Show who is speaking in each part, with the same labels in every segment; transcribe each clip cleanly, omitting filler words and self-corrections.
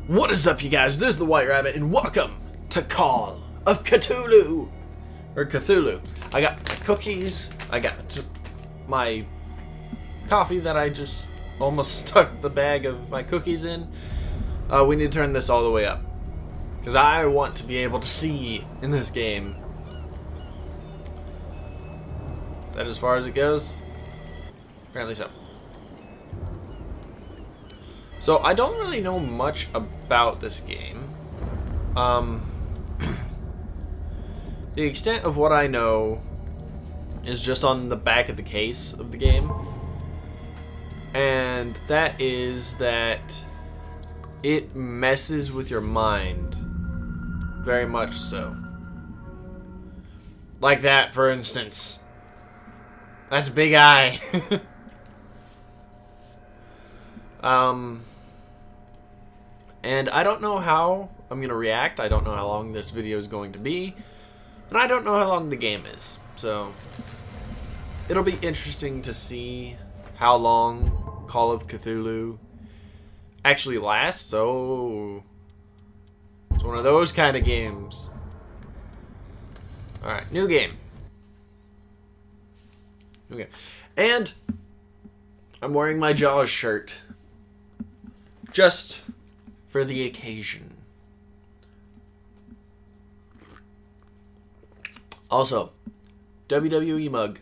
Speaker 1: What is up, you guys? This is the White Rabbit, and welcome to Call of Cthulhu! Or Cthulhu. I got cookies, I got my coffee that I just almost stuck the bag of my cookies in. We need to turn this all the way up, because I want to be able to see in this game. Is that as far as it goes? Apparently so. So, I don't really know much about this game. The extent of what I know is just on the back of the case of the game. And that is that it messes with your mind. Very much so. Like that, for instance. That's a big eye. And I don't know how I'm going to react. I don't know how long this video is going to be. And I don't know how long the game is. So, it'll be interesting to see how long Call of Cthulhu actually lasts. So, it's one of those kind of games. Alright, new game. New game. And, I'm wearing my Jaws shirt. Just for the occasion. Also, WWE mug,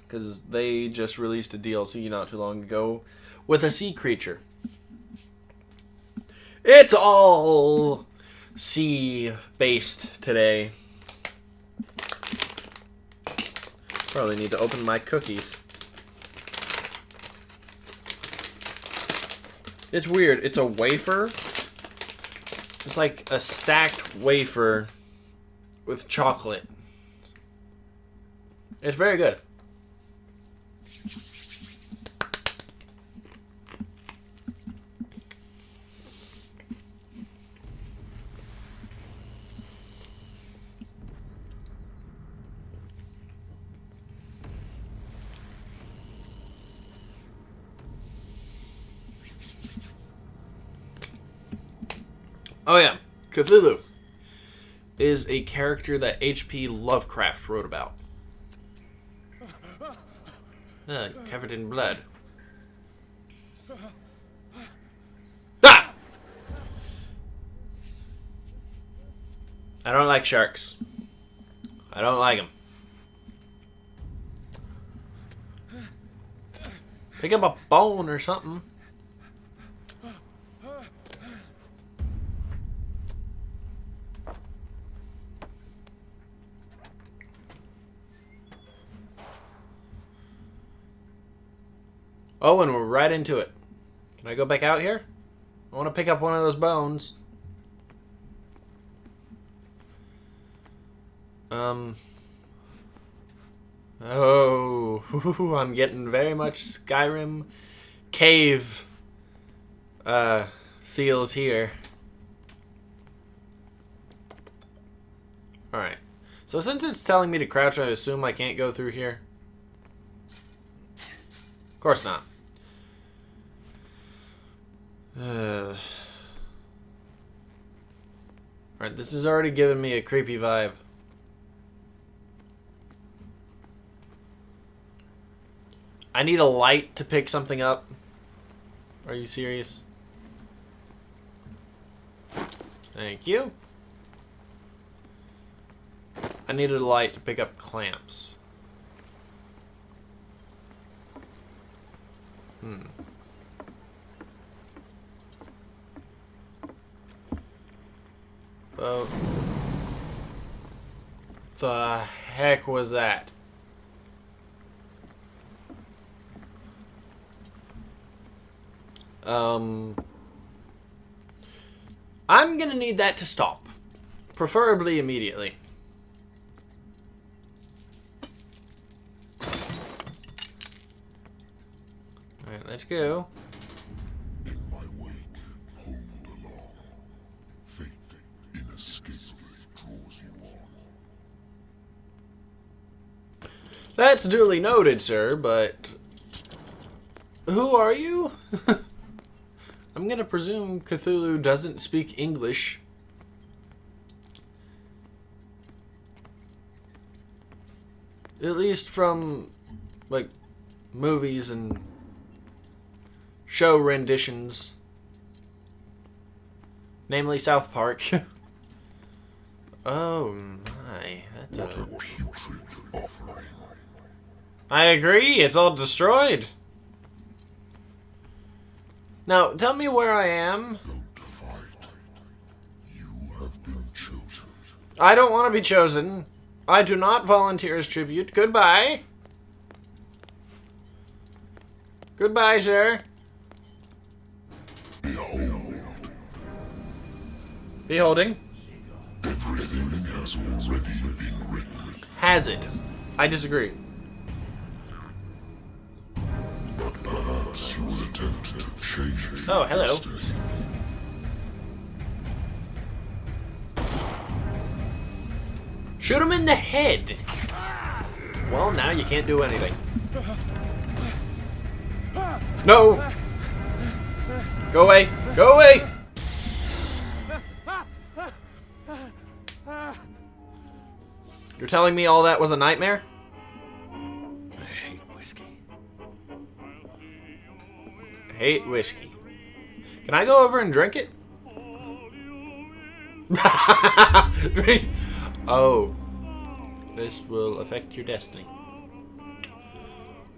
Speaker 1: because they just released a DLC not too long ago with a sea creature. It's all sea-based today. Probably need to open my cookies. It's weird. It's a wafer. It's like a stacked wafer with chocolate. It's very good. Oh yeah, Cthulhu is a character that H.P. Lovecraft wrote about. Covered in blood. Ah! I don't like sharks. I don't like them. Pick up a bone or something. Oh, and we're right into it. Can I go back out here? I want to pick up one of those bones. Oh, I'm getting very much Skyrim cave feels here. Alright. So since it's telling me to crouch, I assume I can't go through here. Of course not. Alright, this is already giving me a creepy vibe. I need a light to pick something up. Are you serious? Thank you. I needed a light to pick up clamps. Oh. The heck was that? I'm gonna need that to stop. Preferably immediately. Alright, let's go.
Speaker 2: In my wake, hold along. Fate inescapably draws you on.
Speaker 1: That's duly noted, sir, but who are you? I'm gonna presume Cthulhu doesn't speak English. At least from, like, movies and show renditions. Namely South Park. Oh my, that's
Speaker 2: What a putrid offering.
Speaker 1: I agree, it's all destroyed. Now, tell me where I am.
Speaker 2: Don't fight. You have been chosen.
Speaker 1: I don't want to be chosen. I do not volunteer as tribute. Goodbye. Goodbye, sir.
Speaker 2: Behold,
Speaker 1: Beholding.
Speaker 2: everything has already been written.
Speaker 1: Has it? I disagree.
Speaker 2: But perhaps you will attempt to change
Speaker 1: Oh, hello.
Speaker 2: destiny.
Speaker 1: Shoot him in the head. Well, now you can't do anything. No! Go away! Go away! You're telling me all that was a nightmare?
Speaker 3: I hate whiskey.
Speaker 1: I hate whiskey. Can I go over and drink it? Oh. This will affect your destiny.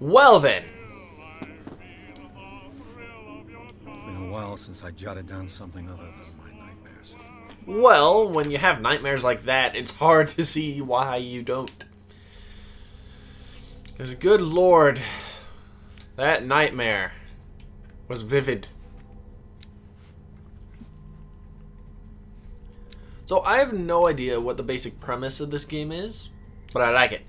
Speaker 1: Well then.
Speaker 3: Been a while since I jotted down something other than my nightmares.
Speaker 1: Well, when you have nightmares like that, it's hard to see why you don't. Because, good lord, that nightmare was vivid. So, I have no idea what the basic premise of this game is, but I like it.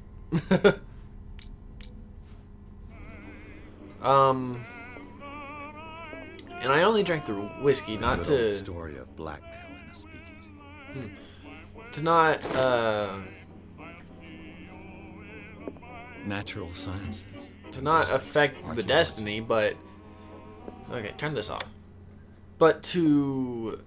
Speaker 1: And I only drank the whiskey, not
Speaker 3: Good old
Speaker 1: to...
Speaker 3: story of blackmail in a speakeasy.
Speaker 1: To not,
Speaker 3: Natural sciences.
Speaker 1: to not
Speaker 3: Linguistics,
Speaker 1: affect the
Speaker 3: archaeology.
Speaker 1: destiny, but... Okay, turn this off. But to...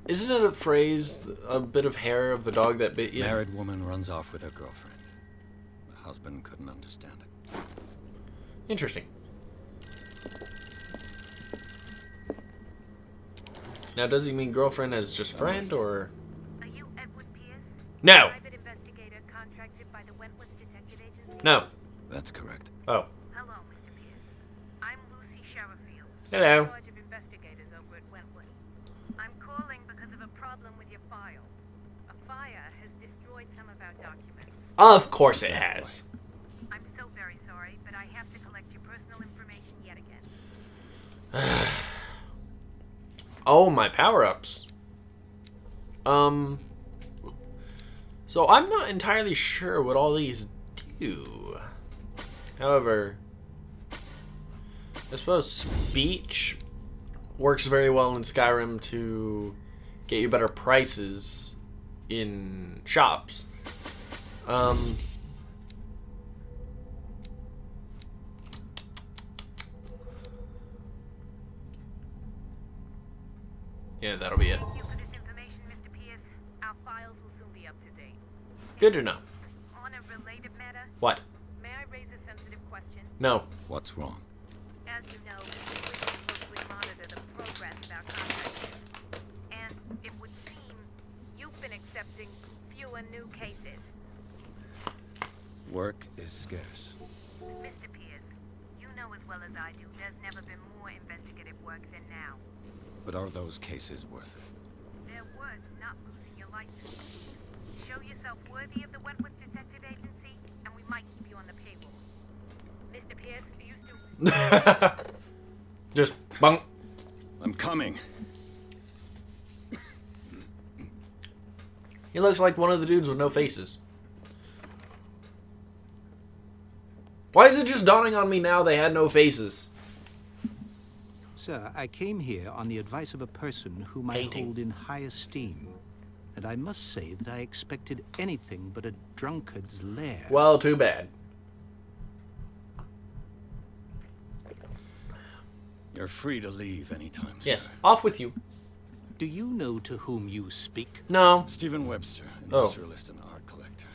Speaker 1: Isn't it a phrase, a bit of hair of the dog that bit you?
Speaker 3: Married woman runs off with her girlfriend. The husband couldn't understand it.
Speaker 1: Interesting. Now, does he mean girlfriend as just friend, or...
Speaker 4: Are you Edward Pierce?
Speaker 1: No!
Speaker 4: Private investigator contracted by the Wentworth Detective Agency?
Speaker 1: No.
Speaker 3: That's correct.
Speaker 1: Oh.
Speaker 4: Hello, Mr. Pierce. I'm Lucy Sherrifield.
Speaker 1: Hello.
Speaker 4: In charge of investigators over at Wentworth. I'm calling because of a problem with your file. A fire has destroyed some of our documents.
Speaker 1: Of course it has.
Speaker 4: I'm so very sorry, but I have to collect your personal information yet again.
Speaker 1: Oh, my power-ups. So I'm not entirely sure what all these do. However, I suppose speech works very well in Skyrim to get you better prices in shops. Yeah, that'll be it.
Speaker 4: Thank you for this information, Mr. Pierce. Our files will soon be up to date.
Speaker 1: Good to know.
Speaker 4: On a related matter,
Speaker 1: What?
Speaker 4: may I raise a sensitive question?
Speaker 1: No.
Speaker 3: What's wrong?
Speaker 4: As you know, we closely monitor the progress of our contractors. And it would seem you've been accepting fewer new cases.
Speaker 3: Work is scarce.
Speaker 4: Mr. Pierce, you know as well as I do, there's never been more investigative work than now.
Speaker 3: But are those cases worth it?
Speaker 4: They're worth not losing your license. Show yourself worthy of the Wentworth Detective Agency, and we might keep you on the payroll. Mr. Pierce, are you still...
Speaker 1: Just bunk.
Speaker 3: I'm coming.
Speaker 1: He looks like one of the dudes with no faces. Why is it just dawning on me now they had no faces?
Speaker 5: Sir, I came here on the advice of a person whom
Speaker 1: Painting.
Speaker 5: I hold in high esteem. And I must say that I expected anything but a drunkard's lair.
Speaker 1: Well, too bad.
Speaker 3: You're free to leave anytime,
Speaker 1: Yes,
Speaker 3: sir.
Speaker 1: off with you.
Speaker 5: Do you know to whom you speak?
Speaker 1: No.
Speaker 3: Stephen Webster,
Speaker 1: Oh.
Speaker 3: industrialist and art collector.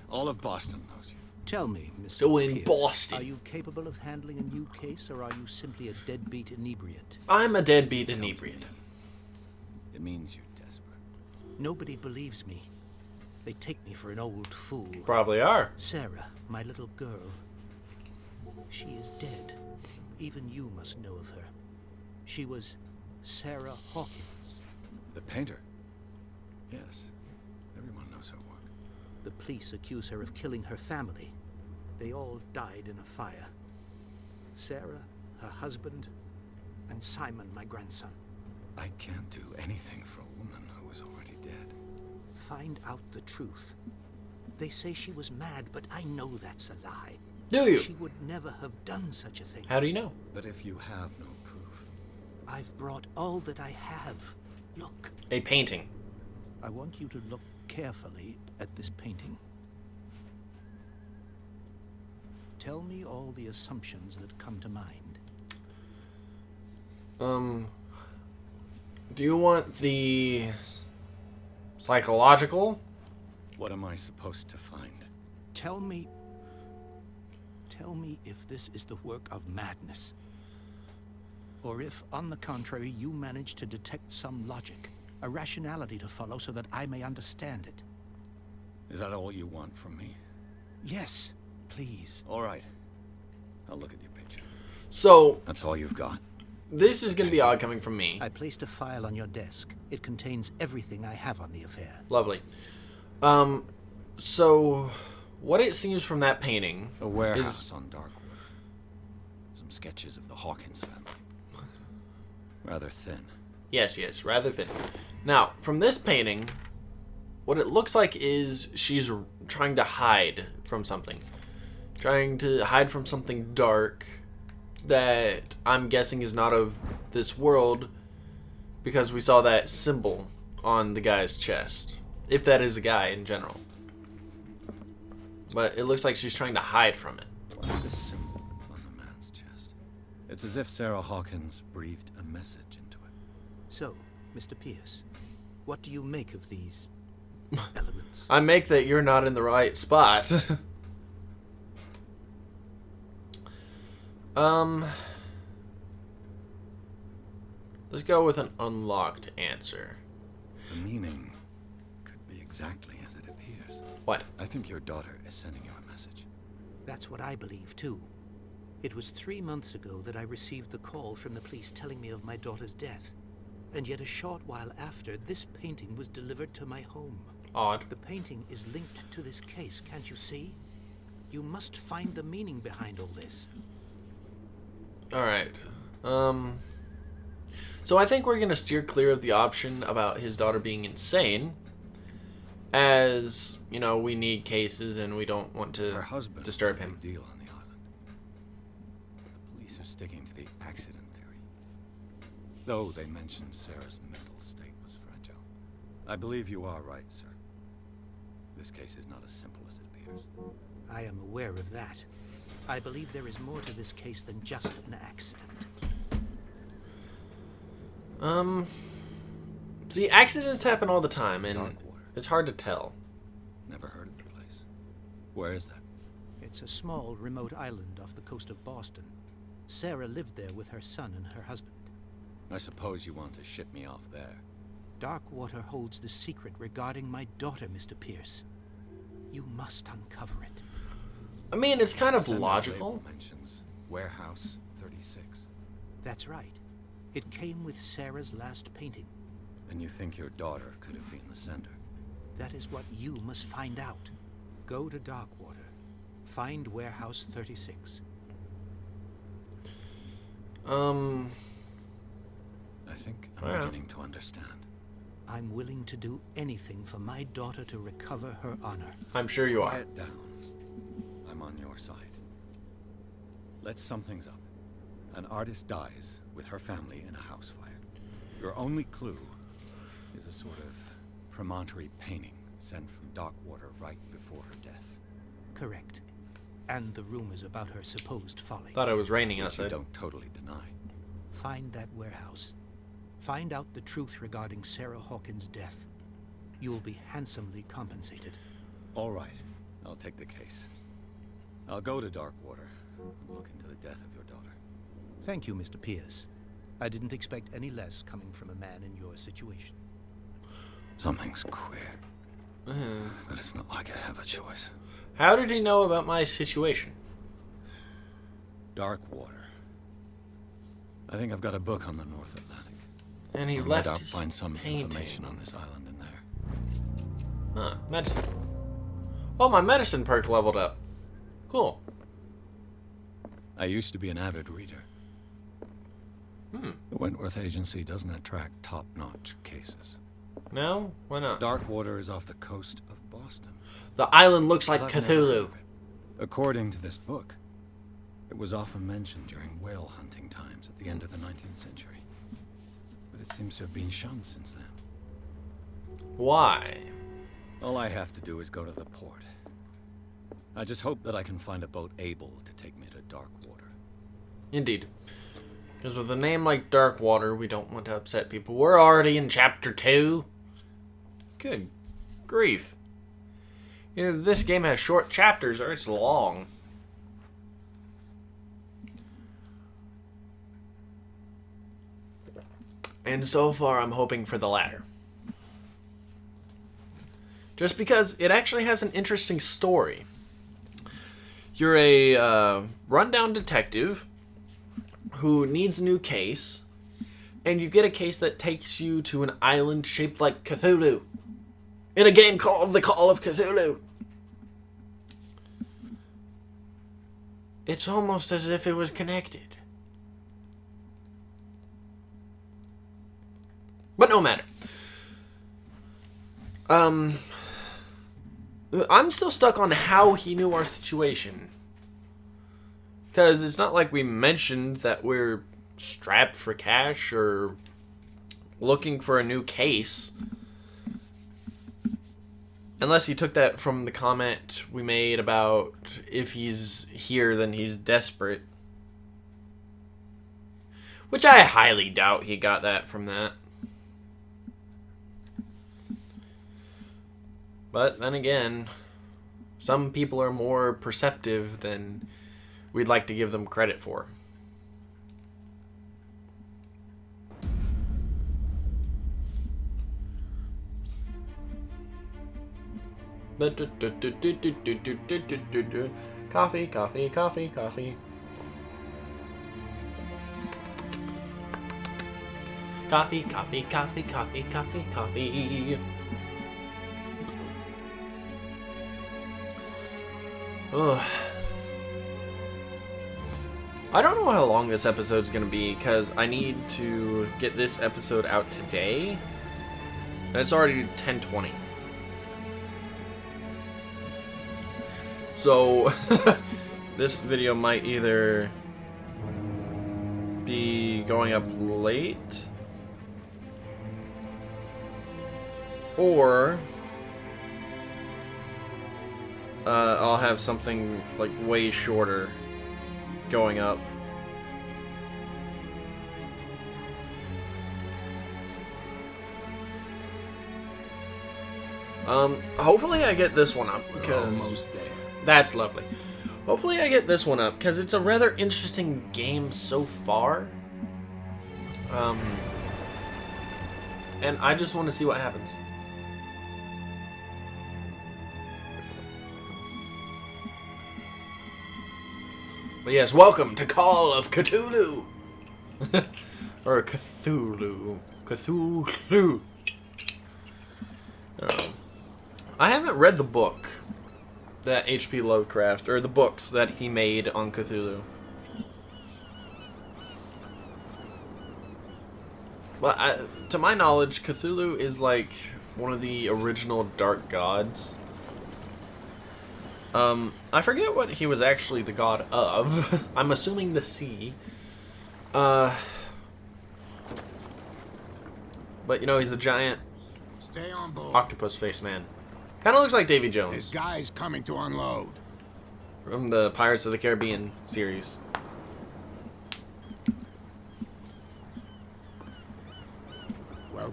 Speaker 3: All of Boston knows you.
Speaker 5: Tell me, Mr.
Speaker 1: Still in
Speaker 5: Pierce,
Speaker 1: Boston.
Speaker 5: are you capable of handling a new case, or are you simply a deadbeat inebriate?
Speaker 1: I'm a deadbeat inebriate.
Speaker 3: It means you're desperate.
Speaker 5: Nobody believes me. They take me for an old fool.
Speaker 1: Probably are.
Speaker 5: Sarah, my little girl, she is dead. Even you must know of her. She was Sarah Hawkins.
Speaker 3: The painter? Yes. Everyone knows her work.
Speaker 5: The police accuse her of killing her family. They all died in a fire. Sarah, her husband, and Simon, my grandson.
Speaker 3: I can't do anything for a woman who is already dead.
Speaker 5: Find out the truth. They say she was mad, but I know that's a lie.
Speaker 1: Do you?
Speaker 5: She would never have done such a thing.
Speaker 1: How do you know?
Speaker 3: But if you have no proof,
Speaker 5: I've brought all that I have. Look.
Speaker 1: A painting.
Speaker 5: I want you to look carefully at this painting. Tell me all the assumptions that come to mind.
Speaker 1: Do you want the psychological?
Speaker 3: what am I supposed to find?
Speaker 5: Tell me if this is the work of madness. Or if, on the contrary, you manage to detect some logic, a rationality to follow so that I may understand it.
Speaker 3: Is that all you want from me?
Speaker 5: Yes, please.
Speaker 3: All right. I'll look at your picture.
Speaker 1: So,
Speaker 3: That's all you've got.
Speaker 1: this is going to be odd coming from me.
Speaker 5: I placed a file on your desk. It contains everything I have on the affair.
Speaker 1: Lovely. So, what it seems from that painting
Speaker 3: A warehouse on Darkwater. Some sketches of the Hawkins family. Rather thin.
Speaker 1: Yes, rather thin. Now, from this painting, what it looks like is she's trying to hide from something. Trying to hide from something dark that I'm guessing is not of this world, because we saw that symbol on the guy's chest. If that is a guy in general. But it looks like she's trying to hide from it.
Speaker 3: What's this symbol on the man's chest? It's as if Sarah Hawkins breathed a message into it.
Speaker 5: So, Mr. Pierce, what do you make of these elements?
Speaker 1: I make that you're not in the right spot. Let's go with an unlocked answer.
Speaker 3: The meaning could be exactly as it appears.
Speaker 1: What?
Speaker 3: I think your daughter is sending you a message.
Speaker 5: That's what I believe, too. It was 3 months ago that I received the call from the police telling me of my daughter's death. And yet a short while after, this painting was delivered to my home.
Speaker 1: Odd.
Speaker 5: The painting is linked to this case, can't you see? You must find the meaning behind all this.
Speaker 1: Alright. So I think we're going to steer clear of the option about his daughter being insane. As, you know, we need cases and we don't want
Speaker 3: Her
Speaker 1: to
Speaker 3: husband
Speaker 1: disturb
Speaker 3: was a
Speaker 1: him.
Speaker 3: big deal on the island. The police are sticking to the accident theory. Though they mentioned Sarah's mental state was fragile. I believe you are right, sir. This case is not as simple as it appears.
Speaker 5: I am aware of that. I believe there is more to this case than just an accident.
Speaker 1: See, accidents happen all the time, and
Speaker 3: Darkwater.
Speaker 1: it's hard to tell.
Speaker 3: Never heard of the place. Where is that?
Speaker 5: It's a small, remote island off the coast of Boston. Sarah lived there with her son and her husband.
Speaker 3: I suppose you want to ship me off there.
Speaker 5: Darkwater holds the secret regarding my daughter, Mr. Pierce. You must uncover it.
Speaker 1: I mean, it's kind of
Speaker 3: Sender's
Speaker 1: logical.
Speaker 3: label mentions Warehouse 36.
Speaker 5: That's right. It came with Sarah's last painting.
Speaker 3: And you think your daughter could have been the sender?
Speaker 5: That is what you must find out. Go to Darkwater. Find Warehouse 36.
Speaker 3: I think I'm
Speaker 1: Yeah.
Speaker 3: beginning to understand.
Speaker 5: I'm willing to do anything for my daughter to recover her honor.
Speaker 1: I'm sure you are.
Speaker 3: Quiet down. I'm on your side. Let's sum things up. An artist dies with her family in a house fire. Your only clue is a sort of promontory painting sent from Darkwater right before her death.
Speaker 5: Correct. And the rumors about her supposed folly.
Speaker 1: Thought it was raining
Speaker 3: Which you
Speaker 1: outside.
Speaker 3: don't totally deny.
Speaker 5: Find that warehouse. Find out the truth regarding Sarah Hawkins' death. You will be handsomely compensated.
Speaker 3: All right. I'll take the case. I'll go to Darkwater and look into the death of your daughter.
Speaker 5: Thank you, Mr. Pierce. I didn't expect any less coming from a man in your situation.
Speaker 3: Something's queer. But it's not like I have a choice.
Speaker 1: How did he know about my situation?
Speaker 3: Darkwater. I think I've got a book on the North Atlantic.
Speaker 1: And he
Speaker 3: I
Speaker 1: left
Speaker 3: might
Speaker 1: his
Speaker 3: find some
Speaker 1: painting.
Speaker 3: information on this island in there.
Speaker 1: Huh, medicine. Oh, my medicine perk leveled up. Cool.
Speaker 3: I used to be an avid reader. The Wentworth Agency doesn't attract top-notch cases.
Speaker 1: No? Why not?
Speaker 3: Darkwater is off the coast of Boston.
Speaker 1: The island looks like
Speaker 3: But I've never heard
Speaker 1: Cthulhu.
Speaker 3: of it. According to this book, it was often mentioned during whale hunting times at the end of the 19th century. But it seems to have been shunned since then.
Speaker 1: Why?
Speaker 3: All I have to do is go to the port. I just hope that I can find a boat able to take me to Darkwater.
Speaker 1: Indeed. Because with a name like Darkwater, we don't want to upset people. We're already in Chapter 2. Good grief. You know, this game has short chapters, or it's long. And so far, I'm hoping for the latter. Just because it actually has an interesting story. You're a rundown detective who needs a new case, and you get a case that takes you to an island shaped like Cthulhu in a game called The Call of Cthulhu. It's almost as if it was connected. But no matter. I'm still stuck on how he knew our situation. Because it's not like we mentioned that we're strapped for cash or looking for a new case. Unless he took that from the comment we made about if he's here, then he's desperate. Which I highly doubt he got that from that. But then again, some people are more perceptive than we'd like to give them credit for. Coffee, coffee, coffee, coffee. Coffee, coffee, coffee, coffee, coffee, coffee. Ugh. I don't know how long this episode's gonna be because I need to get this episode out today, and it's already 10:20. So this video might either be going up late or I'll have something like way shorter going up. Hopefully I get this one up because
Speaker 3: Almost there.
Speaker 1: that's lovely. Hopefully I get this one up because it's a rather interesting game so far. And I just want to see what happens. But yes, welcome to Call of Cthulhu! Or Cthulhu. Cthulhu. I haven't read the book that H.P. Lovecraft, or the books that he made on Cthulhu. But to my knowledge, Cthulhu is like one of the original dark gods. I forget what he was actually the god of. I'm assuming the sea. But you know, he's a giant
Speaker 6: Stay on board.
Speaker 1: octopus face man. Kind of looks like Davy
Speaker 6: This
Speaker 1: Jones
Speaker 6: guy's coming to unload.
Speaker 1: from the Pirates of the Caribbean series.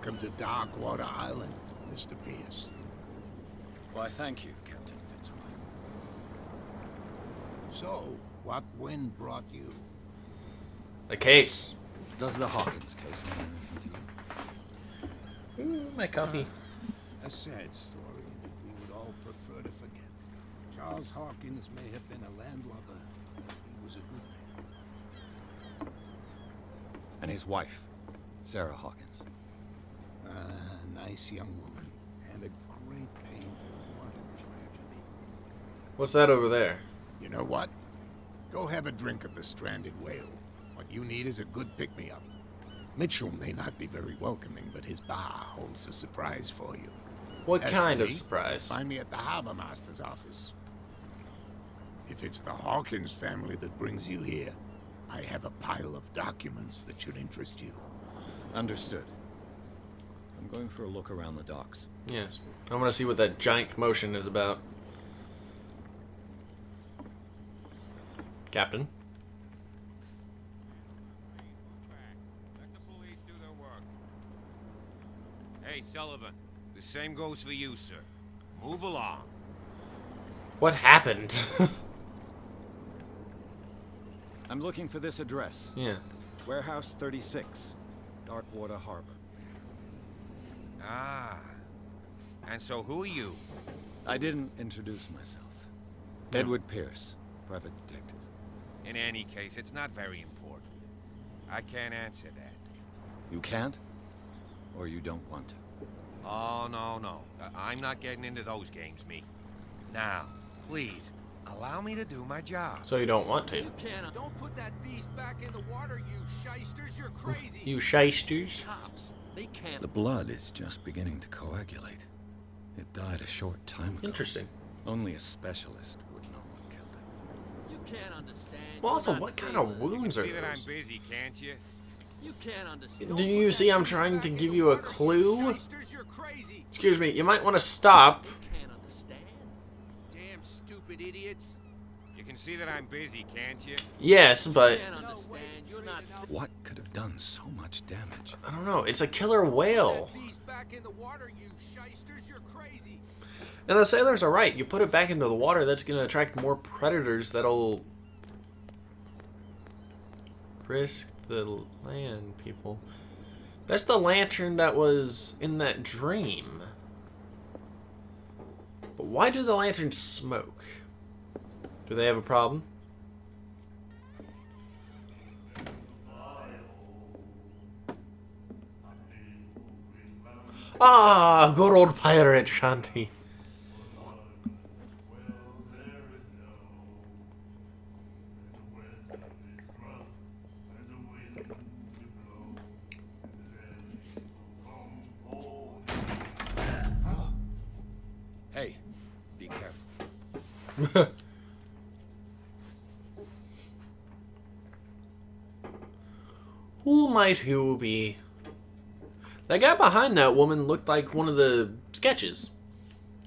Speaker 6: Welcome to Darkwater Island, Mr. Pierce.
Speaker 3: Why, thank you, Captain Fitzroy.
Speaker 6: So, what wind brought you?
Speaker 1: A case.
Speaker 3: Does the Hawkins case mean anything to you?
Speaker 1: Ooh, my coffee.
Speaker 6: A sad story that we would all prefer to forget. Charles Hawkins may have been a landlubber, but he was a good man.
Speaker 3: And his wife, Sarah Hawkins.
Speaker 6: A nice young woman, and a great pain to what a tragedy.
Speaker 1: What's that over there?
Speaker 6: You know what? Go have a drink of the stranded whale. What you need is a good pick-me-up. Mitchell may not be very welcoming, but his bar holds a surprise for you.
Speaker 1: What
Speaker 6: As
Speaker 1: kind
Speaker 6: for
Speaker 1: of
Speaker 6: me,
Speaker 1: surprise?
Speaker 6: Find me at the harbor master's office. If it's the Hawkins family that brings you here, I have a pile of documents that should interest you.
Speaker 3: Understood. I'm going for a look around the docks.
Speaker 1: Yes. I want to see what that giant commotion is about. Captain?
Speaker 7: Let the police do their work. Hey, Sullivan. The same goes for you, sir. Move along.
Speaker 1: What happened?
Speaker 3: I'm looking for this address.
Speaker 1: Yeah.
Speaker 3: Warehouse 36, Darkwater Harbor.
Speaker 7: Ah. And so who are you?
Speaker 3: I didn't introduce myself. Edward Pierce, private detective.
Speaker 7: In any case, it's not very important. I can't answer that.
Speaker 3: You can't? Or you don't want to?
Speaker 7: Oh, no. I'm not getting into those games, me. Now, please, allow me to do my job.
Speaker 1: So you don't want to.
Speaker 8: You can't. Don't put that beast back in the water, you shysters. You're crazy.
Speaker 1: You shysters.
Speaker 8: Cops. They can't.
Speaker 3: The blood is just beginning to coagulate. It died a short time ago.
Speaker 1: Interesting.
Speaker 3: Only a specialist would know what killed it.
Speaker 8: You can't understand.
Speaker 1: Well, also,
Speaker 8: You're not
Speaker 1: what kind of
Speaker 8: sailors.
Speaker 1: wounds are
Speaker 7: See that I'm
Speaker 1: those?
Speaker 7: busy, can't you?
Speaker 8: You can't understand.
Speaker 1: Do
Speaker 8: Don't
Speaker 1: you
Speaker 8: put
Speaker 1: see
Speaker 8: that
Speaker 1: I'm
Speaker 8: beast
Speaker 1: trying
Speaker 8: back
Speaker 1: to
Speaker 8: in
Speaker 1: give
Speaker 8: the
Speaker 1: you a
Speaker 8: water,
Speaker 1: clue?
Speaker 8: shysters. You're crazy.
Speaker 1: Excuse me, you might want to stop.
Speaker 8: You can't understand. Damn stupid idiots.
Speaker 7: You can see that I'm busy, can't you?
Speaker 1: Yes, but
Speaker 8: You can't understand. You're not.
Speaker 3: What could have done so much damage?
Speaker 1: I don't know. It's a killer whale.
Speaker 8: That beast back in the water, you shysters. You're crazy.
Speaker 1: And the sailors are right. You put it back into the water, that's going to attract more predators that'll risk the land, people. That's the lantern that was in that dream. But why do the lanterns smoke? Do they have a problem? Ah, good old pirate shanty.
Speaker 3: Hey, be careful.
Speaker 1: Who might you be? That guy behind that woman looked like one of the sketches.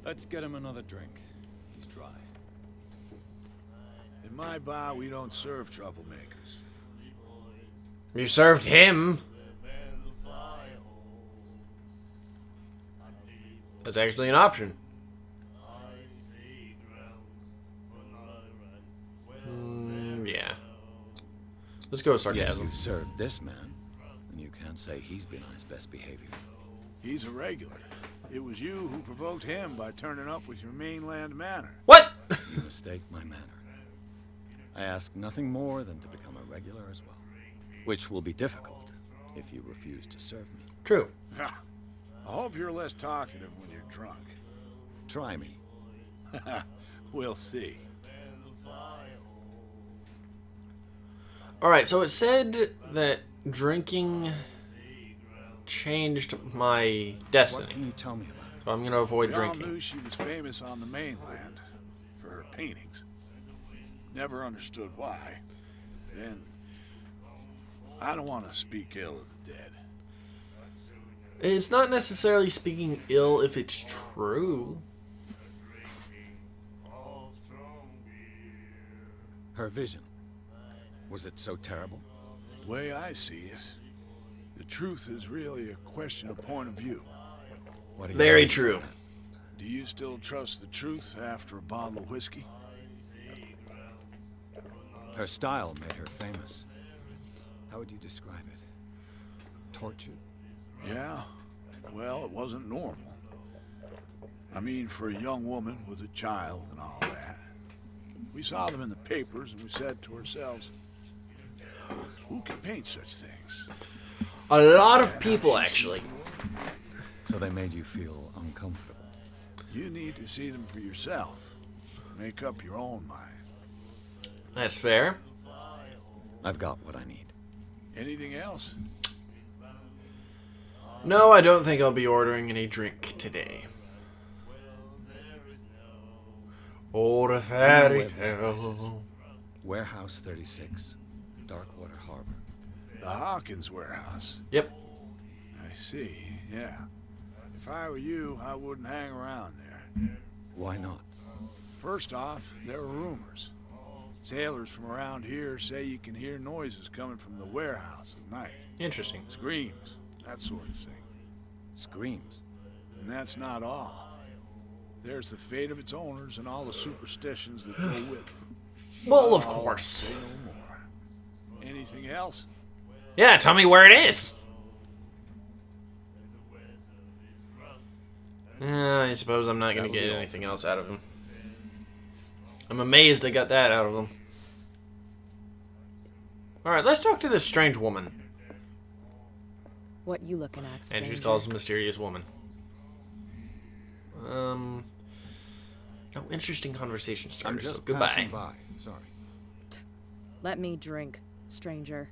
Speaker 3: Let's get him another drink. He's dry.
Speaker 9: In my bar, we don't serve troublemakers.
Speaker 1: You served him. That's actually an option. Yeah. Let's go with
Speaker 3: Yeah,
Speaker 1: sarcasm.
Speaker 3: you served this man, and you can't say he's been on his best behavior.
Speaker 9: He's a regular. It was you who provoked him by turning up with your mainland manner.
Speaker 1: What?
Speaker 3: You mistake my manner. I ask nothing more than to become a regular as well, which will be difficult if you refuse to serve me.
Speaker 1: True.
Speaker 9: I hope you're less talkative when you're drunk.
Speaker 3: Try me.
Speaker 9: We'll see.
Speaker 1: Alright, so it said that drinking changed my
Speaker 3: What
Speaker 1: destiny.
Speaker 3: can you tell me about it?
Speaker 1: So I'm going to avoid
Speaker 9: We all
Speaker 1: drinking.
Speaker 9: knew she was famous on the mainland for her paintings. Never understood why. And I don't want to speak ill of the dead.
Speaker 1: It's not necessarily speaking ill if it's true.
Speaker 3: Her vision. Was it so terrible?
Speaker 9: The way I see it, The truth is really a question of point of view.
Speaker 3: What do you
Speaker 1: Very
Speaker 3: mean?
Speaker 1: true.
Speaker 9: Do you still trust the truth after a bottle of whiskey?
Speaker 3: Her style made her famous. How would you describe it? Tortured?
Speaker 9: Yeah. Well, it wasn't normal. I mean, for a young woman with a child and all that. We saw them in the papers and we said to ourselves, who can paint such things?
Speaker 1: A lot of people, actually.
Speaker 3: So they made you feel uncomfortable.
Speaker 9: You need to see them for yourself. Make up your own mind.
Speaker 1: That's fair.
Speaker 3: I've got what I need.
Speaker 9: Anything else?
Speaker 1: No, I don't think I'll be ordering any drink today. Old fairy
Speaker 3: where this place is.
Speaker 1: tale.
Speaker 3: Warehouse 36, Darkwater Harbor.
Speaker 9: The Hawkins warehouse.
Speaker 1: Yep.
Speaker 9: I see, yeah. If I were you, I wouldn't hang around there.
Speaker 3: Why not?
Speaker 9: First off, there are rumors. Sailors from around here say you can hear noises coming from the warehouse at night.
Speaker 1: Interesting.
Speaker 9: Screams, that sort of thing.
Speaker 3: Screams.
Speaker 9: And that's not all. There's the fate of its owners and all the superstitions that go with it.
Speaker 1: Well, of
Speaker 9: I'll
Speaker 1: course.
Speaker 9: say no more. Anything else?
Speaker 1: Yeah, tell me where it is. I suppose I'm not going to get anything else out of him. I'm amazed I got that out of him. Alright, let's talk to this strange woman.
Speaker 10: What you looking at, stranger?
Speaker 1: And she calls a mysterious woman. No interesting conversation starter,
Speaker 3: I'm just
Speaker 1: so goodbye.
Speaker 3: passing by. Sorry.
Speaker 10: Let me drink, stranger.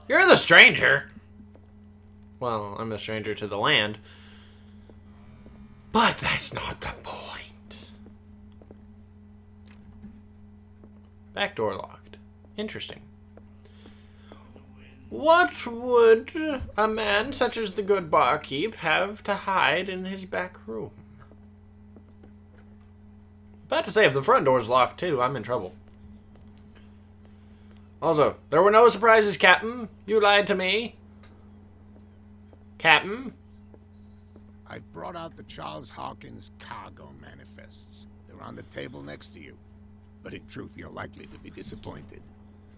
Speaker 1: You're the stranger! Well, I'm a stranger to the land. But that's not the point. Back door locked. Interesting. What would a man such as the good barkeep have to hide in his back room? About to say, if the front door's locked too, I'm in trouble. Also, there were no surprises, Captain. You lied to me. Captain?
Speaker 6: I've brought out the Charles Hawkins cargo manifests. They're on the table next to you. But in truth, you're likely to be disappointed.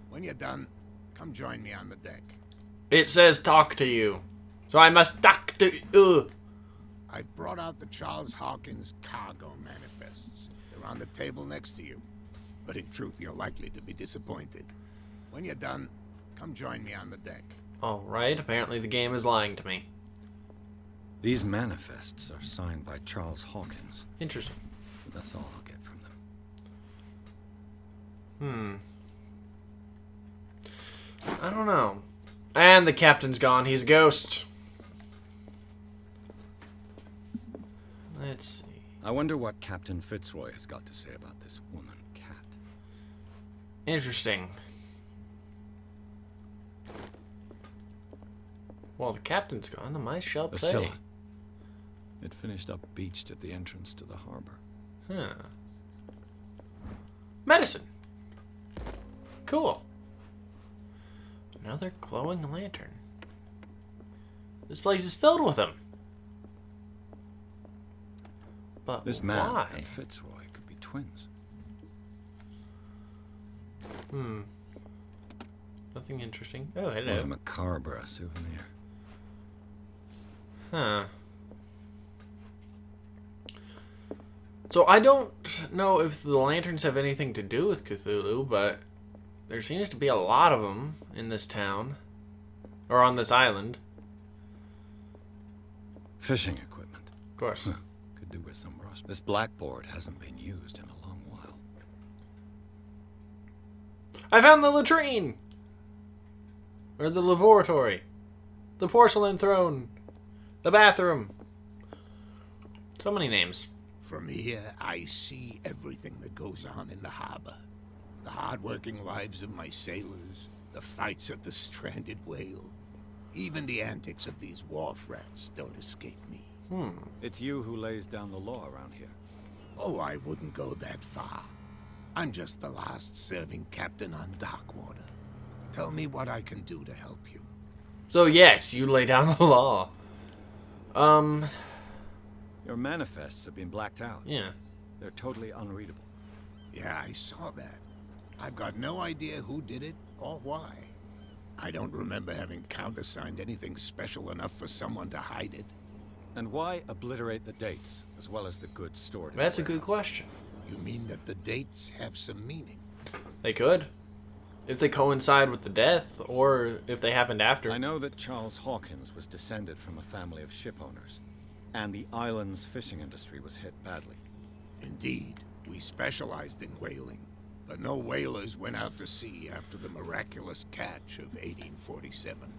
Speaker 6: When you're done, come join me on the deck.
Speaker 1: It says talk to you. So I must talk to you.
Speaker 6: I've brought out the Charles Hawkins cargo manifests. They're on the table next to you. But in truth, you're likely to be disappointed. When you're done, come join me on the deck.
Speaker 1: Alright, apparently the game is lying to me.
Speaker 3: These manifests are signed by Charles Hawkins.
Speaker 1: Interesting.
Speaker 3: That's all I'll get from them.
Speaker 1: I don't know. And the captain's gone. He's a ghost. Let's see.
Speaker 3: I wonder what Captain Fitzroy has got to say about this woman cat.
Speaker 1: Interesting. Well, the captain's gone. The mice shall play.
Speaker 3: Basilla. It finished up beached at the entrance to the harbor.
Speaker 1: Huh. Medicine. Cool. Another glowing lantern. This place is filled with them. But
Speaker 3: This man
Speaker 1: why?
Speaker 3: and Fitzroy could be twins.
Speaker 1: Nothing interesting. Oh,
Speaker 3: What a
Speaker 1: hello.
Speaker 3: macabre souvenir.
Speaker 1: Huh. So I don't know if the lanterns have anything to do with Cthulhu, but there seems to be a lot of them in this town. Or on this island.
Speaker 3: Fishing equipment.
Speaker 1: Of course.
Speaker 3: Could do with some rust. This blackboard hasn't been used in a long while.
Speaker 1: I found the latrine! Or the lavatory. The porcelain throne. The bathroom. So many names.
Speaker 6: From here, I see everything that goes on in the harbor. The hard-working lives of my sailors, the fights at the stranded whale. Even the antics of these wharf rats don't escape me.
Speaker 3: It's you who lays down the law around here.
Speaker 6: Oh, I wouldn't go that far. I'm just the last serving captain on Darkwater. Tell me what I can do to help you.
Speaker 1: So yes, you lay down the law.
Speaker 3: Your manifests have been blacked out.
Speaker 1: Yeah.
Speaker 3: They're totally unreadable.
Speaker 6: Yeah, I saw that. I've got no idea who did it or why. I don't remember having countersigned anything special enough for someone to hide it.
Speaker 3: And why obliterate the dates, as well as the goods stored in
Speaker 1: That's
Speaker 3: the
Speaker 1: a good
Speaker 3: warehouse?
Speaker 1: question.
Speaker 6: You mean that the dates have some meaning?
Speaker 1: They could. If they coincide with the death, or if they happened after.
Speaker 3: I know that Charles Hawkins was descended from a family of ship owners, and the island's fishing industry was hit badly.
Speaker 6: Indeed, we specialized in whaling, but no whalers went out to sea after the miraculous catch of 1847.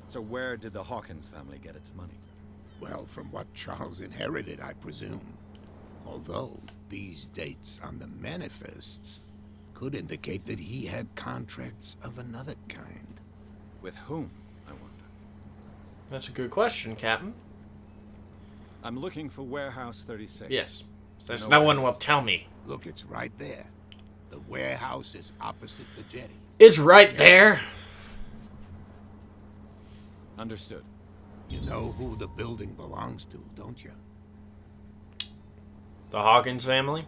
Speaker 3: So where did the Hawkins family get its money?
Speaker 6: Well, from what Charles inherited, I presume. Although, these dates on the manifests could indicate that he had contracts of another kind.
Speaker 3: With whom, I wonder?
Speaker 1: That's a good question, Captain.
Speaker 3: I'm looking for Warehouse 36.
Speaker 1: Yes. There's
Speaker 3: No
Speaker 1: no one
Speaker 3: worries.
Speaker 1: will tell me.
Speaker 6: Look, it's right there. The warehouse is opposite the jetty.
Speaker 1: It's right there.
Speaker 3: Understood.
Speaker 6: You know who the building belongs to, don't you?
Speaker 1: The Hawkins family?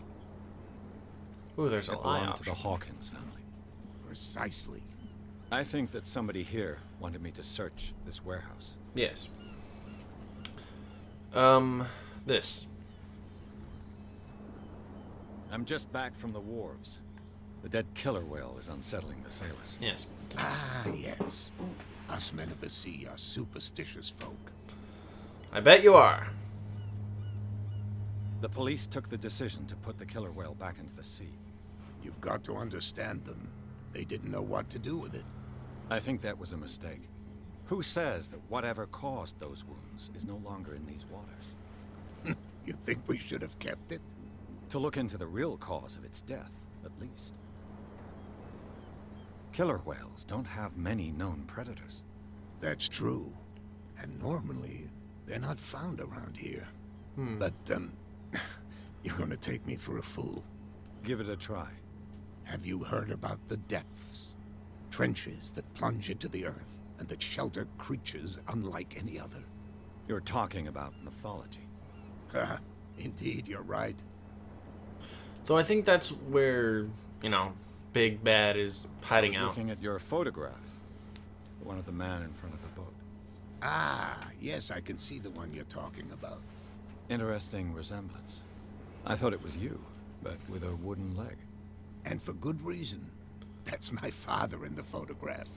Speaker 1: Ooh, there's a
Speaker 3: It
Speaker 1: lie
Speaker 3: belonged to the
Speaker 1: option.
Speaker 3: Hawkins family.
Speaker 6: Precisely.
Speaker 3: I think that somebody here wanted me to search this warehouse.
Speaker 1: Yes. This.
Speaker 3: I'm just back from the wharves. The dead killer whale is unsettling the sailors.
Speaker 1: Yes.
Speaker 6: Ah, yes. Us men of the sea are superstitious folk.
Speaker 1: I bet you are.
Speaker 3: The police took the decision to put the killer whale back into the sea.
Speaker 6: You've got to understand them. They didn't know what to do with it.
Speaker 3: I think that was a mistake. Who says that whatever caused those wounds is no longer in these waters?
Speaker 6: You think we should have kept it?
Speaker 3: To look into the real cause of its death, at least. Killer whales don't have many known predators.
Speaker 6: That's true. And normally, they're not found around here. But, you're gonna take me for a fool.
Speaker 3: Give it a try.
Speaker 6: Have you heard about the depths? Trenches that plunge into the earth and that shelter creatures unlike any other.
Speaker 3: You're talking about mythology.
Speaker 6: Indeed, you're right.
Speaker 1: So I think that's where, you know, Big Bad is hiding
Speaker 3: I was
Speaker 1: out.
Speaker 3: looking at your photograph. The one of the man in front of the boat.
Speaker 6: Ah, yes, I can see the one you're talking about.
Speaker 3: Interesting resemblance. I thought it was you, but with a wooden leg.
Speaker 6: And for good reason. That's my father in the photograph.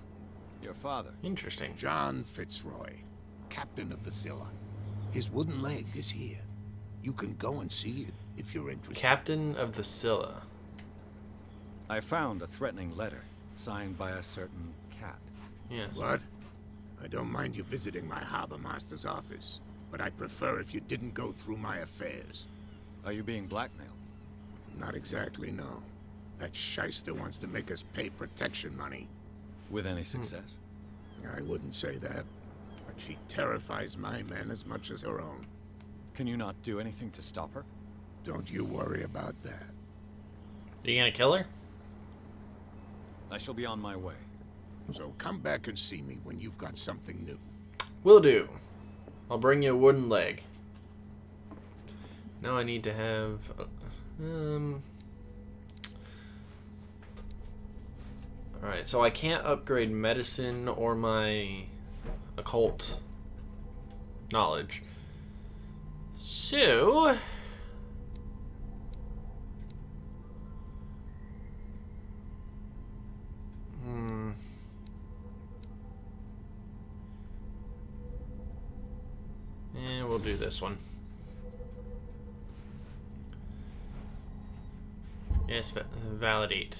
Speaker 3: Your father?
Speaker 1: Interesting.
Speaker 6: John Fitzroy, captain of the Scylla. His wooden leg is here. You can go and see it if you're interested.
Speaker 1: Captain of the Scylla.
Speaker 3: I found a threatening letter, signed by a certain cat.
Speaker 1: Yes.
Speaker 6: What? I don't mind you visiting my harbor master's office, but I'd prefer if you didn't go through my affairs.
Speaker 3: Are you being blackmailed?
Speaker 6: Not exactly, no. That shyster wants to make us pay protection money.
Speaker 3: With any success?
Speaker 6: I wouldn't say that, but she terrifies my men as much as her own.
Speaker 3: Can you not do anything to stop her?
Speaker 6: Don't you worry about that.
Speaker 1: Are you gonna kill her?
Speaker 3: I shall be on my way.
Speaker 6: So come back and see me when you've got something new.
Speaker 1: Will do. I'll bring you a wooden leg. Now I need to have... Alright, so I can't upgrade medicine or my occult knowledge. So... And we'll do this one. Yes, validate.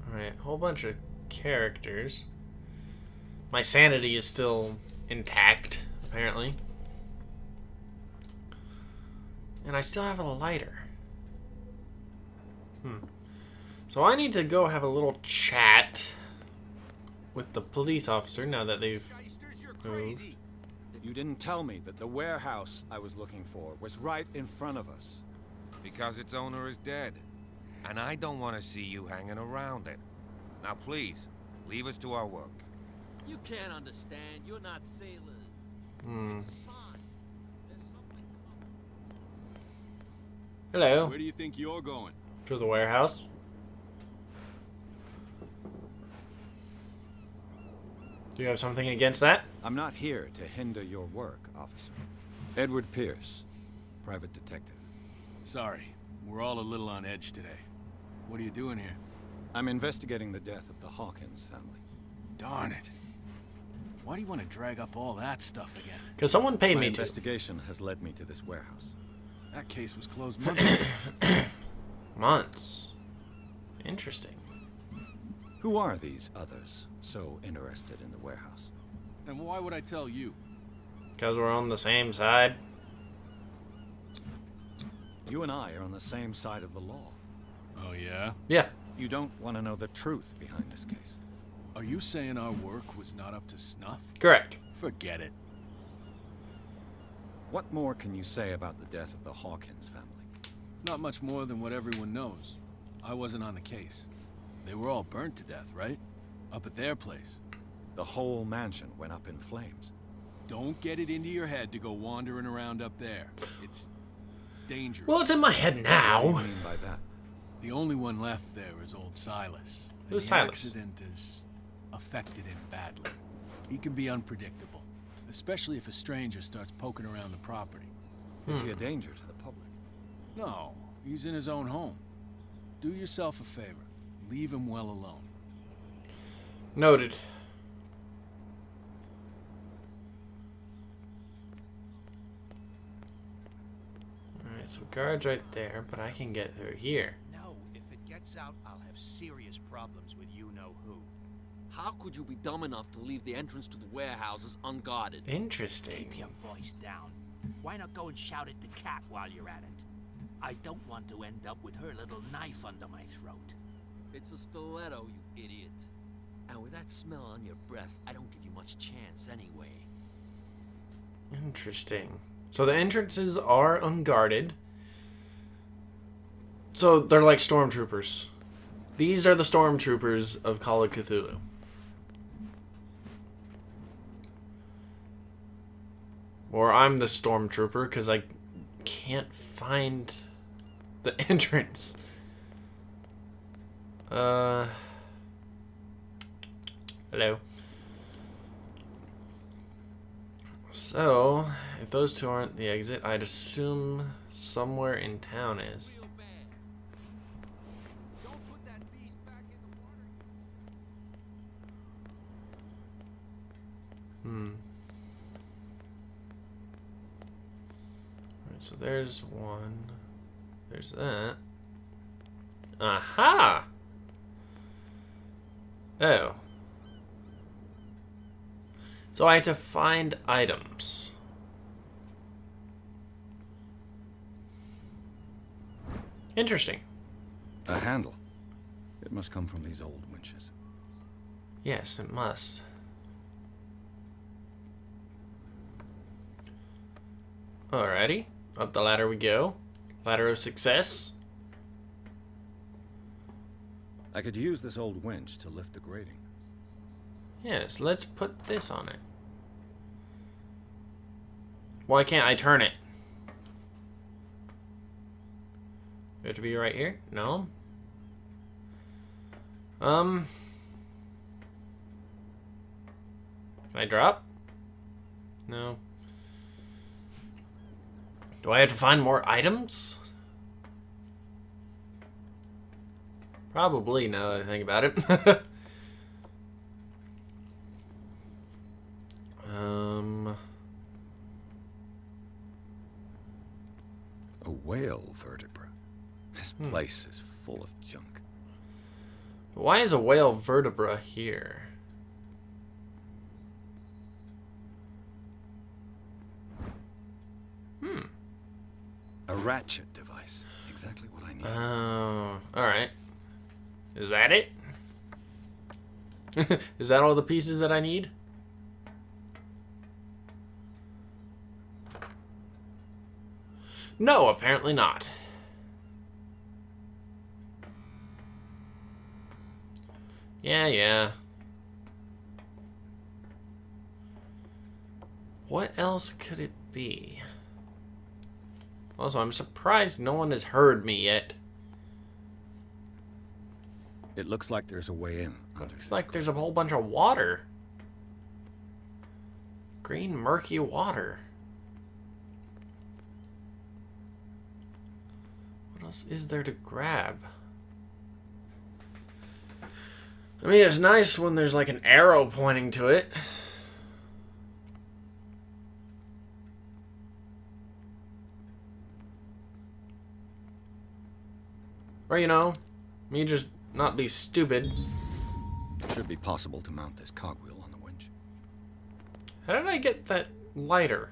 Speaker 1: Alright, whole bunch of characters. My sanity is still intact, apparently. And I still have a lighter. So I need to go have a little chat with the police officer now that they've
Speaker 8: Shysters, you're
Speaker 1: moved.
Speaker 8: crazy.
Speaker 3: You didn't tell me that the warehouse I was looking for was right in front of us.
Speaker 7: Because its owner is dead. And I don't want to see you hanging around it. Now please, leave us to our work.
Speaker 8: You can't understand. You're not sailors. It's a sign. There's something coming.
Speaker 1: Hello.
Speaker 8: Where do you think you're going?
Speaker 1: To the warehouse. Do you have something against that?
Speaker 3: I'm not here to hinder your work, officer. Edward Pierce, private detective.
Speaker 8: Sorry, we're all a little on edge today. What are you doing here?
Speaker 3: I'm investigating the death of the Hawkins family.
Speaker 8: Darn it. Why do you want to drag up all that stuff again?
Speaker 1: Because someone paid
Speaker 3: My
Speaker 1: me
Speaker 3: investigation has led me to this warehouse.
Speaker 8: That case was closed months ago.
Speaker 1: to. Months. Interesting.
Speaker 3: Who are these others so interested in the warehouse?
Speaker 8: And why would I tell you?
Speaker 1: Because we're on the same side.
Speaker 3: You and I are on the same side of the law.
Speaker 8: Oh, yeah?
Speaker 1: Yeah.
Speaker 3: You don't want to know the truth behind this case.
Speaker 8: Are you saying our work was not up to snuff?
Speaker 1: Correct.
Speaker 8: Forget it.
Speaker 3: What more can you say about the death of the Hawkins family?
Speaker 8: Not much more than what everyone knows. I wasn't on the case. They were all burnt to death, right? Up at their place.
Speaker 3: The whole mansion went up in flames.
Speaker 8: Don't get it into your head to go wandering around up there. It's dangerous.
Speaker 1: Well, it's in my head
Speaker 3: What do
Speaker 1: now.
Speaker 3: you mean by that?
Speaker 8: The only one left there is old Silas.
Speaker 1: Who's
Speaker 8: The
Speaker 1: Silas?
Speaker 8: accident has affected him badly. He can be unpredictable, especially if a stranger starts poking around the property.
Speaker 3: Is he a danger to the public?
Speaker 8: No, he's in his own home. Do yourself a favor. Leave him well alone.
Speaker 1: Noted. Alright, so guard's right there, but I can get through here.
Speaker 11: No, if it gets out, I'll have serious problems with you-know-who. How could you be dumb enough to leave the entrance to the warehouses unguarded?
Speaker 1: Interesting.
Speaker 11: Keep your voice down. Why not go and shout at the cat while you're at it? I don't want to end up with her little knife under my throat.
Speaker 12: It's a stiletto, you idiot. And with that smell on your breath, I don't give you much chance anyway.
Speaker 1: Interesting. So the entrances are unguarded. So they're like stormtroopers. These are the stormtroopers of Call of Cthulhu. Or I'm the stormtrooper because I can't find the entrance. Hello. So, if those two aren't the exit, I'd assume somewhere in town is.
Speaker 8: Don't put that beast back in the water,
Speaker 1: Alright, so there's one. There's that. Aha! Oh. So I have to find items. Interesting.
Speaker 3: A handle. It must come from these old winches.
Speaker 1: Yes, it must. Alrighty. Up the ladder we go. Ladder of success.
Speaker 3: I could use this old winch to lift the grating.
Speaker 1: Yes, let's put this on it. Why can't I turn it? We have to be right here? No. Can I drop? No. Do I have to find more items? Probably, now that I think about it.
Speaker 3: A whale vertebra. This place is full of junk.
Speaker 1: Why is a whale vertebra here?
Speaker 3: A ratchet device. Exactly what I need.
Speaker 1: Oh, alright. Is that it? Is that all the pieces that I need? No, apparently not. Yeah. What else could it be? Also, I'm surprised no one has heard me yet.
Speaker 3: It looks like there's a way in.
Speaker 1: Looks like there's a whole bunch of water. Green, murky water. What else is there to grab? I mean, it's nice when there's like an arrow pointing to it. Or, you know, me just not be stupid.
Speaker 3: It should be possible to mount this cogwheel on the winch.
Speaker 1: How did I get that lighter?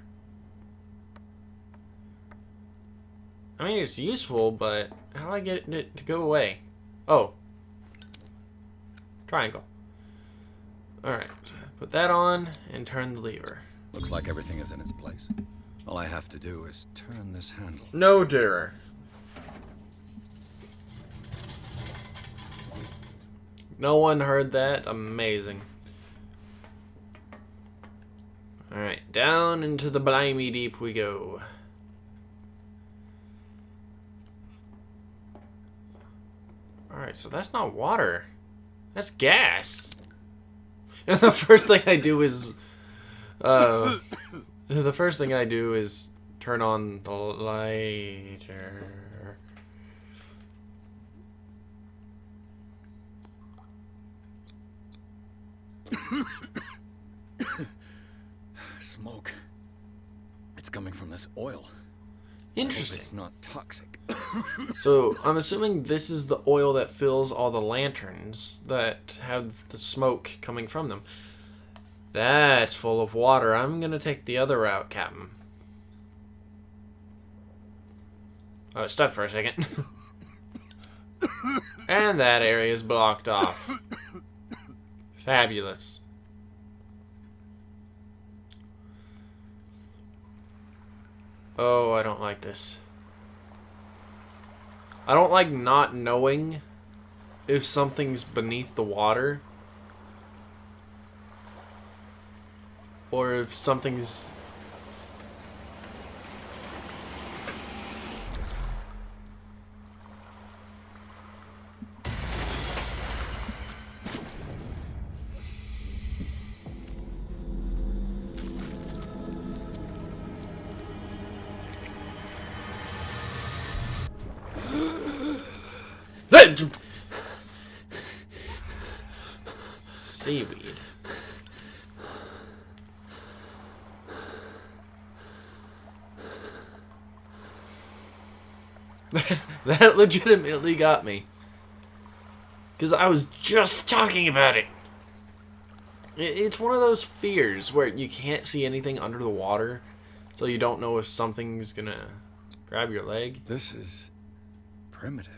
Speaker 1: I mean, it's useful, but how do I get it to go away? Oh. Triangle. Alright. Put that on and turn the lever.
Speaker 3: Looks like everything is in its place. All I have to do is turn this handle.
Speaker 1: No, dear. No one heard that. Amazing. Alright, down into the blimey deep we go. Alright, so that's not water. That's gas. And the first thing I do is... the first thing I do is turn on the lighter.
Speaker 3: Smoke. It's coming from this oil.
Speaker 1: Interesting.
Speaker 3: It's not toxic.
Speaker 1: So I'm assuming this is the oil that fills all the lanterns that have the smoke coming from them. That's full of water. I'm gonna take the other route, Captain. Oh, it's stuck for a second. And that area is blocked off. Fabulous. Oh, I don't like this. I don't like not knowing if something's beneath the water. Or if something's... Seaweed. That legitimately got me. Because I was just talking about it. It's one of those fears where you can't see anything under the water. So you don't know if something's gonna grab your leg.
Speaker 3: This is primitive.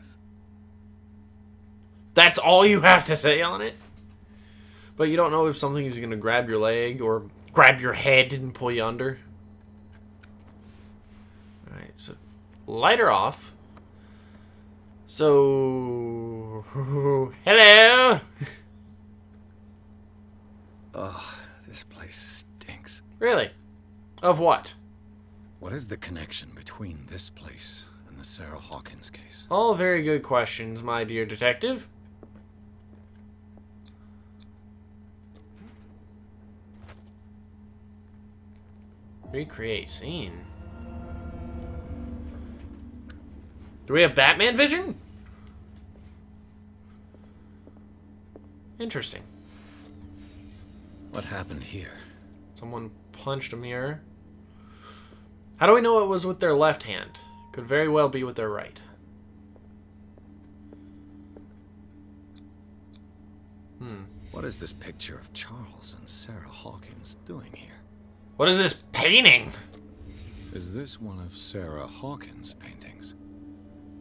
Speaker 1: That's all you have to say on it? But you don't know if something is gonna grab your leg or grab your head and pull you under. Alright, so lighter off. So, hello.
Speaker 3: Ugh, this place stinks.
Speaker 1: Really? Of what?
Speaker 3: What is the connection between this place and the Sarah Hawkins case?
Speaker 1: All very good questions, my dear detective. Recreate scene. Do we have Batman vision? Interesting.
Speaker 3: What happened here?
Speaker 1: Someone punched a mirror. How do we know it was with their left hand? Could very well be with their right.
Speaker 3: What is this picture of Charles and Sarah Hawkins doing here?
Speaker 1: What is this painting?
Speaker 3: Is this one of Sarah Hawkins' paintings?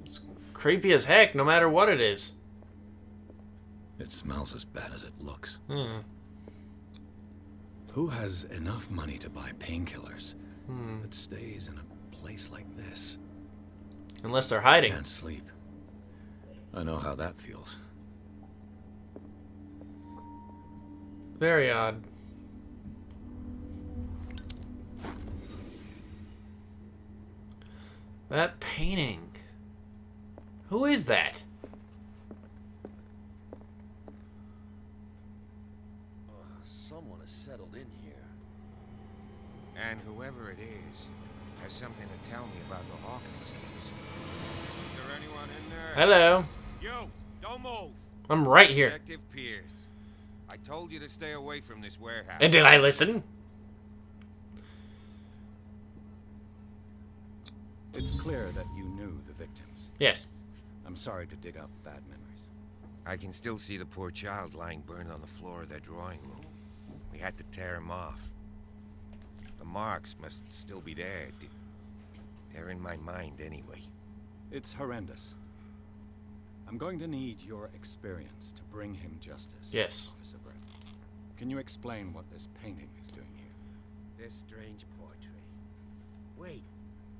Speaker 1: It's creepy as heck, no matter what it is.
Speaker 3: It smells as bad as it looks. Who has enough money to buy painkillers that stays in a place like this?
Speaker 1: Unless they're hiding.
Speaker 3: Can't sleep. I know how that feels.
Speaker 1: Very odd. That painting. Who is that?
Speaker 11: Someone has settled in here.
Speaker 7: And whoever it is has something to tell me about the Hawkins case. Is there anyone in there?
Speaker 1: Hello.
Speaker 7: You! Don't move!
Speaker 1: I'm right here.
Speaker 7: Detective Pierce. I told you to stay away from this warehouse.
Speaker 1: And did I listen?
Speaker 3: It's clear that you knew the victims.
Speaker 1: Yes.
Speaker 3: I'm sorry to dig up bad memories.
Speaker 7: I can still see the poor child lying burned on the floor of their drawing room. We had to tear him off. The marks must still be there. They're in my mind anyway.
Speaker 3: It's horrendous. I'm going to need your experience to bring him justice.
Speaker 1: Yes.
Speaker 3: Officer Brett. Can you explain what this painting is doing here?
Speaker 11: This strange portrait. Wait,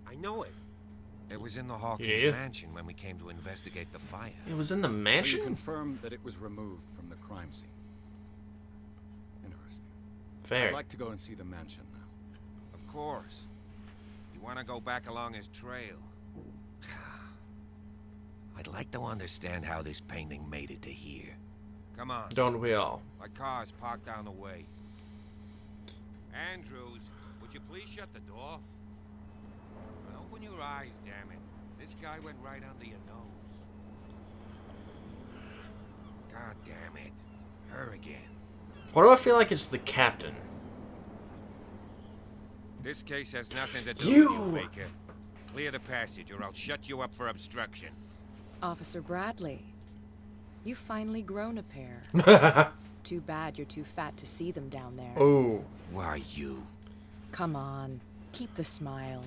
Speaker 11: I know it.
Speaker 7: It was in the Hawkins
Speaker 1: Yeah.
Speaker 7: mansion when we came to investigate the fire.
Speaker 1: It was in the
Speaker 3: So
Speaker 1: mansion?
Speaker 3: you confirm that it was removed from the crime scene. Interesting.
Speaker 1: Fair.
Speaker 3: I'd like to go and see the mansion now.
Speaker 7: Of course. You want to go back along his trail? I'd like to understand how this painting made it to here. Come on.
Speaker 1: Don't we all?
Speaker 7: My car's parked down the way. Andrews, would you please shut the door? And open your eyes, damn it. This guy went right under your nose. God damn it. Her again.
Speaker 1: Why do I feel like it's the captain?
Speaker 7: This case has nothing to do
Speaker 1: You!
Speaker 7: with you, Baker. Clear the passage or I'll shut you up for obstruction.
Speaker 10: Officer Bradley, you've finally grown a pair. Too bad you're too fat to see them down there.
Speaker 1: Oh.
Speaker 7: Why you?
Speaker 10: Come on, keep the smile.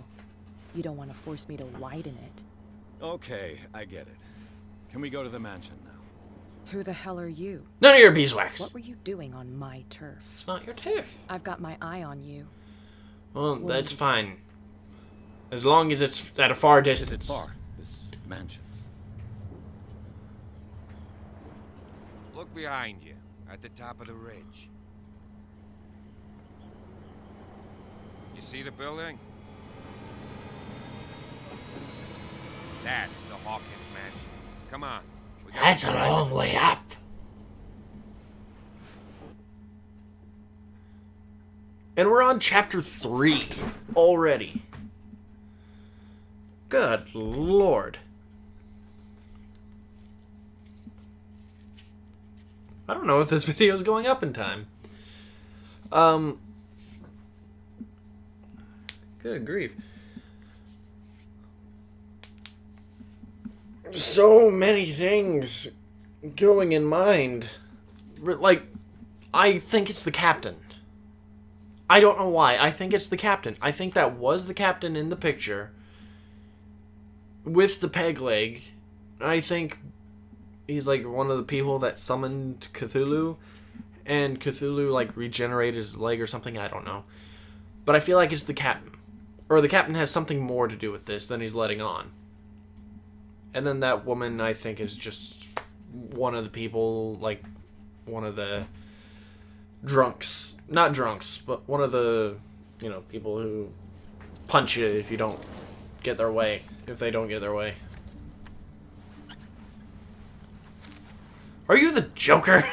Speaker 10: You don't want to force me to widen it.
Speaker 3: Okay, I get it. Can we go to the mansion now?
Speaker 10: Who the hell are you?
Speaker 1: None of your beeswax.
Speaker 10: What were you doing on my turf?
Speaker 1: It's not your turf.
Speaker 10: I've got my eye on you.
Speaker 1: Well, that's fine. As long as it's at a far distance.
Speaker 3: Is it far, this mansion?
Speaker 7: Look behind you, at the top of the ridge. You see the building? That's the Hawkins mansion. Come on. we gotta
Speaker 1: That's a
Speaker 7: drive
Speaker 1: long
Speaker 7: it.
Speaker 1: way up. And we're on chapter 3 already. Good lord. I don't know if this video is going up in time. Good grief. So many things going in mind. Like, I think it's the captain. I don't know why. I think it's the captain. I think that was the captain in the picture with the peg leg. I think he's like one of the people that summoned Cthulhu, and Cthulhu like regenerated his leg or something. I don't know. But I feel like it's the captain. Or the captain has something more to do with this than he's letting on. And then that woman, I think, is just one of the people, like one of the drunks. Not drunks, but one of the, you know, people who punch you if you don't get their way. If they don't get their way. Are you the Joker?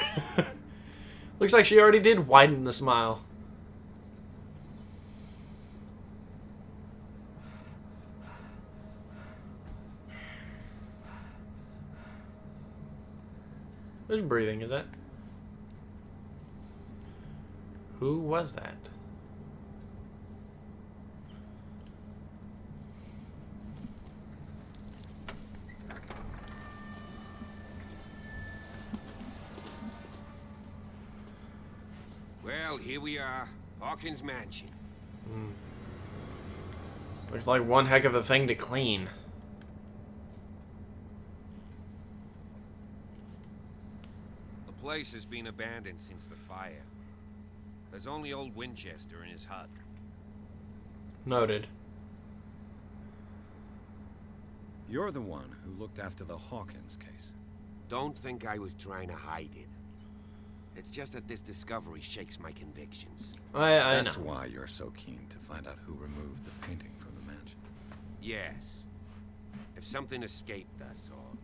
Speaker 1: Looks like she already did widen the smile. Who's breathing, is that? Who was that?
Speaker 7: Well, here we are. Hawkins mansion.
Speaker 1: Looks like one heck of a thing to clean.
Speaker 7: The place has been abandoned since the fire. There's only old Winchester in his hut.
Speaker 1: Noted.
Speaker 3: You're the one who looked after the Hawkins case.
Speaker 7: Don't think I was trying to hide it. It's just that this discovery shakes my convictions.
Speaker 1: I know.
Speaker 3: That's why you're so keen to find out who removed the painting from the mansion.
Speaker 7: Yes. If something escaped us, or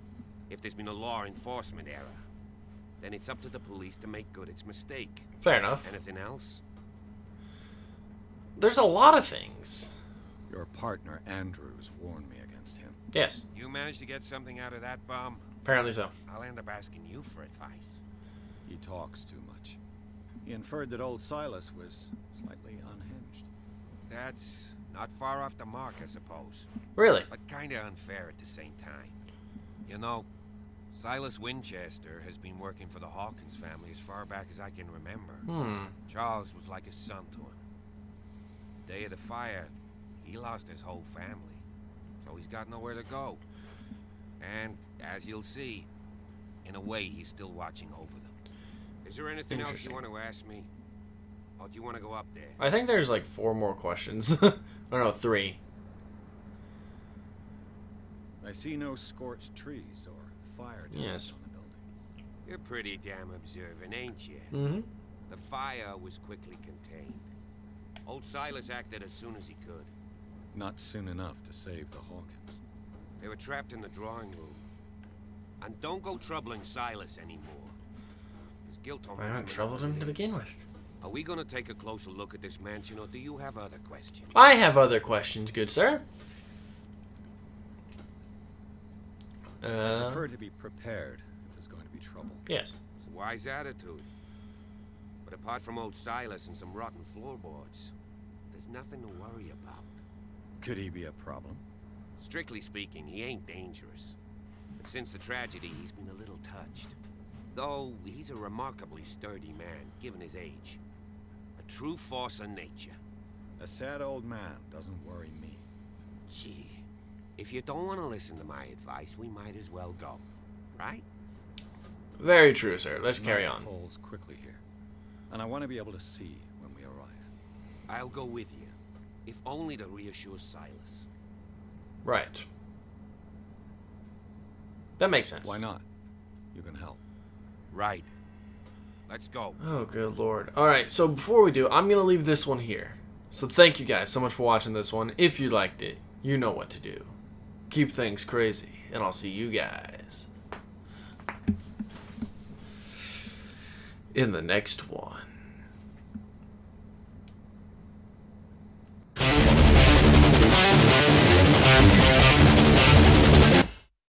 Speaker 7: if there's been a law enforcement error, then it's up to the police to make good its mistake.
Speaker 1: Fair enough.
Speaker 7: Anything else?
Speaker 1: There's a lot of things.
Speaker 3: Your partner, Andrews, warned me against him.
Speaker 1: Yes.
Speaker 7: You managed to get something out of that bomb?
Speaker 1: Apparently so.
Speaker 7: I'll end up asking you for advice.
Speaker 3: He talks too much. He inferred that old Silas was slightly unhinged.
Speaker 7: That's not far off the mark, I suppose.
Speaker 1: Really?
Speaker 7: But kinda unfair at the same time. You know, Silas Winchester has been working for the Hawkins family as far back as I can remember. Charles was like a son to him. Day of the fire, he lost his whole family, so he's got nowhere to go. And, as you'll see, in a way, he's still watching over them. Is there anything else you want to ask me? Or do you want to go up there?
Speaker 1: I think there's like 4 more questions. I don't know, 3.
Speaker 3: I see no scorched trees or fire damage on the building.
Speaker 7: You're pretty damn observant, ain't you?
Speaker 1: Mm-hmm.
Speaker 7: The fire was quickly contained. Old Silas acted as soon as he could.
Speaker 3: Not soon enough to save the Hawkins.
Speaker 7: They were trapped in the drawing room. And don't go troubling Silas anymore. His guilt
Speaker 1: I haven't troubled him to begin with.
Speaker 7: Are we gonna take a closer look at this mansion, or do you have other questions?
Speaker 1: I have other questions, good sir.
Speaker 3: I prefer to be prepared if there's going to be trouble.
Speaker 1: Yes.
Speaker 7: It's a wise attitude. But apart from old Silas and some rotten floorboards, there's nothing to worry about.
Speaker 3: Could he be a problem?
Speaker 7: Strictly speaking, he ain't dangerous. But since the tragedy, he's been a little touched. Though he's a remarkably sturdy man, given his age. A true force of nature.
Speaker 3: A sad old man doesn't worry me.
Speaker 7: Gee, if you don't want to listen to my advice, we might as well go. Right?
Speaker 1: Very true, sir. Let's carry on.
Speaker 3: Falls quickly here, and I want to be able to see when we arrive.
Speaker 7: I'll go with you, if only to reassure Silas.
Speaker 1: Right. That makes sense.
Speaker 3: Why not? You can help.
Speaker 7: Right. Let's go.
Speaker 1: Oh, good lord. Alright, so before we do, I'm going to leave this one here. So thank you guys so much for watching this one. If you liked it, you know what to do. Keep things crazy, and I'll see you guys in the next one.